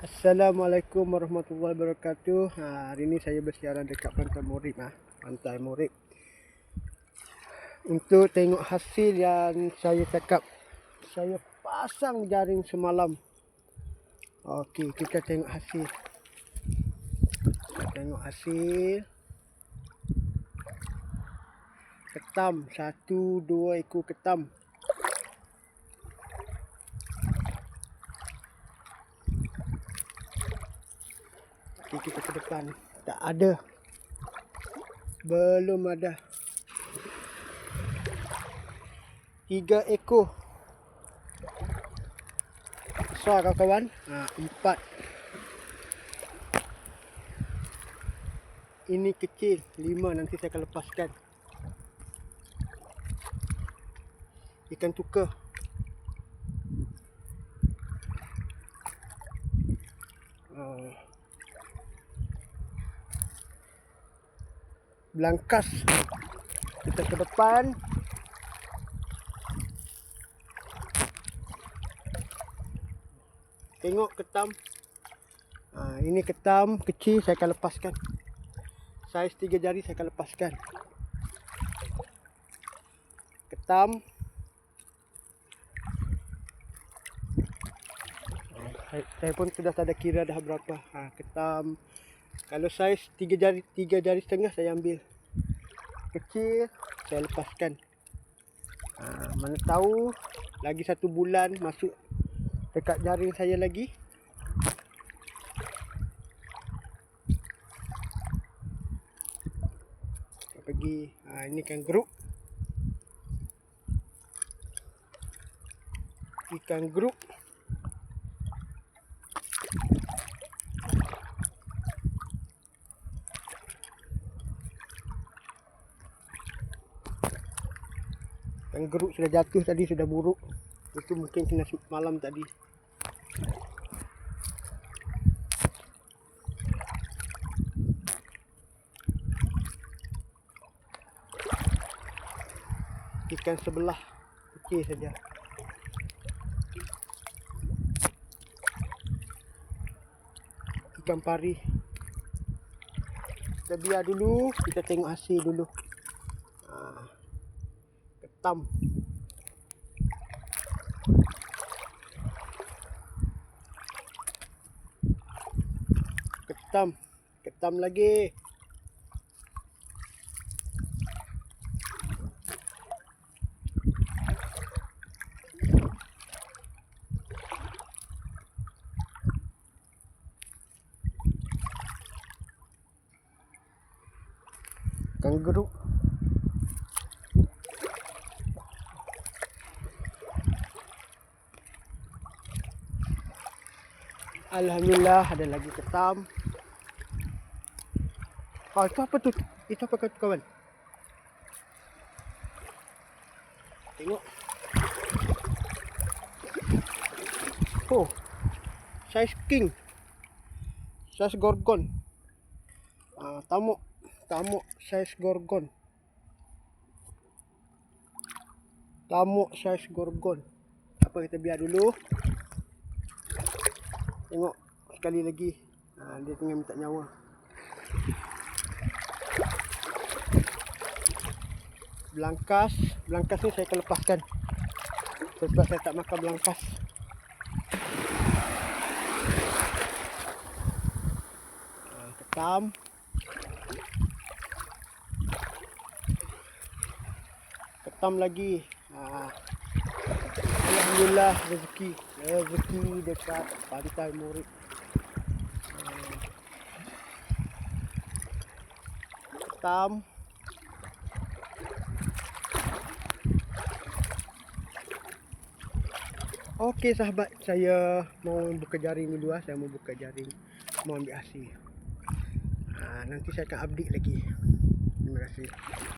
Assalamualaikum warahmatullahi wabarakatuh. Hari ini saya bersiaran dekat Pantai Murik, Pantai Murik, untuk tengok hasil yang saya cakap saya pasang jaring semalam. Okey, kita tengok hasil. Kita tengok hasil. Ketam, 1-2 ekor ketam. Kita ke depan. Tak ada. Belum ada. 3 ekor. Besar kawan-kawan. 4. Ini kecil. 5 nanti saya akan lepaskan. Ikan tukar. Belangkas. Kita ke depan. Tengok ketam. Ini ketam kecil, saya akan lepaskan. Saiz 3 jari saya akan lepaskan. Ketam. Saya pun sudah tak ada kira dah berapa. Ketam. Kalau saiz 3 jari setengah saya ambil. Kecil saya lepaskan. Mana tahu lagi 1 bulan masuk dekat jaring saya lagi. Kita pergi. Ini ikan geruk. Ikan geruk. Ikan geruk sudah jatuh tadi, sudah buruk. Itu mungkin kena malam tadi. Ikan sebelah kecil saja. Ikan pari. Kita biar dulu, kita tengok hasil dulu. Ketam. Ketam lagi. Ikan geruk. Alhamdulillah ada lagi ketam. Itu apa tu? Itu apa kawan? Tengok. Saiz king. Saiz gorgon. Tamuk saiz gorgon. Tamuk saiz gorgon. Apa, kita biar dulu. Tengok sekali lagi. Dia tengah minta nyawa. Belangkas ni saya akan lepaskan. Sebab saya tak makan belangkas. Ketam. Ketam lagi. Alhamdulillah rezeki dekat Pantai Murik. Ketam. Okey sahabat, saya mau buka jaring dulu. Saya mau buka jaring, mau ambil hasil. Nanti saya akan update lagi. Terima kasih.